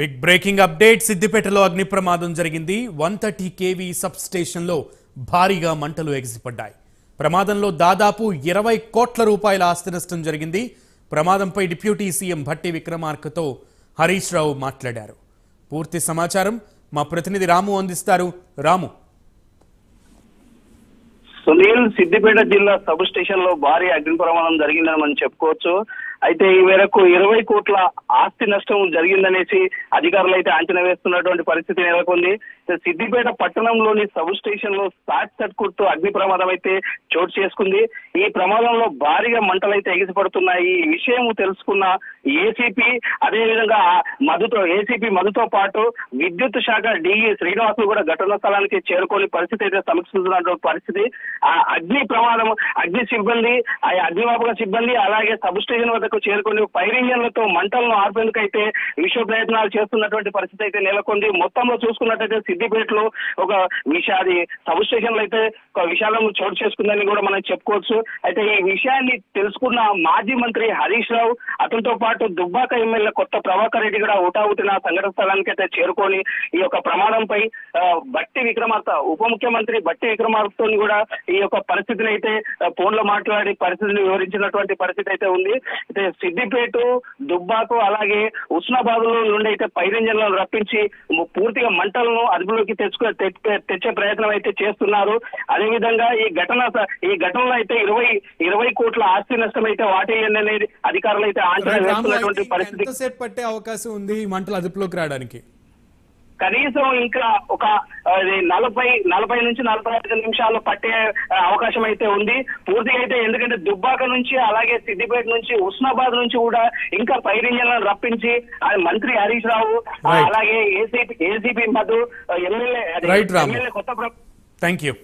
Big breaking update సిద్దిపేటలో అగ్ని ప్రమాదం జరిగింది 130 kV సబ్ స్టేషన్లో భారీగా మంటలు ఎగిసిపడ్డాయి ప్రమాదంలో దాదాపు 20 కోట్ల రూపాయల ఆస్తి నష్టం జరిగింది ప్రమాదంపై డిప్యూటీ సీఎం భట్టి విక్రమార్కతో హరీష్ రావు మాట్లాడారు పూర్తి సమాచారం మా ప్రతినిధి రాము అందిస్తారు రాము సునీల్ సిద్దిపేట జిల్లా సబ్ స్టేషన్ లో భారీ అగ్ని ప్రమాదం జరిగిందని మనం చెప్పుకోవచ్చు అయితే ఈ మేరకు 20 కోట్ల ఆస్తి నష్టం జరిగిందనేసి అధికారులు అయితే అంచనా వేస్తున్నటువంటి పరిస్థితి నెలకొంది సిద్దిపేట పట్టణంలోని సబ్ స్టేషన్ లో షార్ట్ సర్క్యూట్ అగ్ని ప్రమాదం అయితే చోటు చేసుకుంది ఈ ప్రమాదంలో భారీగా మంటలు అయితే ఎగిసిపడుతున్నాయి ఈ విషయం తెలుసుకున్న ఏసీపీ అదేవిధంగా ఏసీపీ మధుతో పాటు విద్యుత్ శాఖ డిఈ శ్రీనివాసులు కూడా ఘటనా స్థలానికి చేరుకొని పరిస్థితి అయితే సమీక్షిస్తున్నటువంటి పరిస్థితి ఆ అగ్ని ప్రమాదం అగ్ని సిబ్బంది ఆ అగ్నిమాపక సిబ్బంది అలాగే సబ్ స్టేషన్ వద్దకు చేరుకొని ఫైర్ ఇంజన్లతో మంటలను ఆర్పేందుకైతే విశ్వ ప్రయత్నాలు చేస్తున్నటువంటి పరిస్థితి అయితే నెలకొంది మొత్తంలో చూసుకున్నట్టయితే సిద్దిపేటలో ఒక విషాది సబ్ స్టేషన్ లో అయితే ఒక విషాదం చోటు చేసుకుందని కూడా మనం చెప్పుకోవచ్చు అయితే ఈ విషయాన్ని తెలుసుకున్న మాజీ మంత్రి హరీష్ రావు అతనితో పాటు దుబ్బాక ఎమ్మెల్యే కొత్త ప్రభాకర్ రెడ్డి కూడా ఊటావుటిన సంఘటన స్థలానికి అయితే చేరుకొని ఈ యొక్క ప్రమాదంపై భట్టి విక్రమార్క ఉప ముఖ్యమంత్రి భట్టి విక్రమార్కతో కూడా ఈ యొక్క పరిస్థితిని అయితే ఫోన్ లో మాట్లాడి పరిస్థితిని వివరించినటువంటి పరిస్థితి అయితే ఉంది అయితే సిద్దిపేట దుబ్బాకు అలాగే ఉస్నాబాద్ లో నుండి అయితే ఫైర్ ఇంజన్లను రప్పించి పూర్తిగా మంటలను అదుపులోకి తెచ్చే ప్రయత్నం అయితే చేస్తున్నారు అదేవిధంగా ఈ ఘటనలో అయితే 20 కోట్ల ఆస్తి నష్టం అయితే వాటిల్లింది అనేది అధికారులు అయితే అంచనా వేస్తున్నటువంటి పరిస్థితి ఎంతసేపు పట్టే అవకాశం ఉంది ఈ మంటలు అదుపులోకి రావడానికి కనీసం ఇంకా ఒక 40 నుంచి 45 నిమిషాలు పట్టే అవకాశం అయితే ఉంది పూర్తిగా అయితే ఎందుకంటే దుబ్బాక నుంచి అలాగే సిద్దిపేట నుంచి ఉస్నాబాద్ నుంచి కూడా ఇంకా ఫైర్ ఇంజన్లను రప్పించి మంత్రి హరీష్ రావు అలాగే ఏసీపీ మధు ఎమ్మెల్యే కొత్త. Thank you.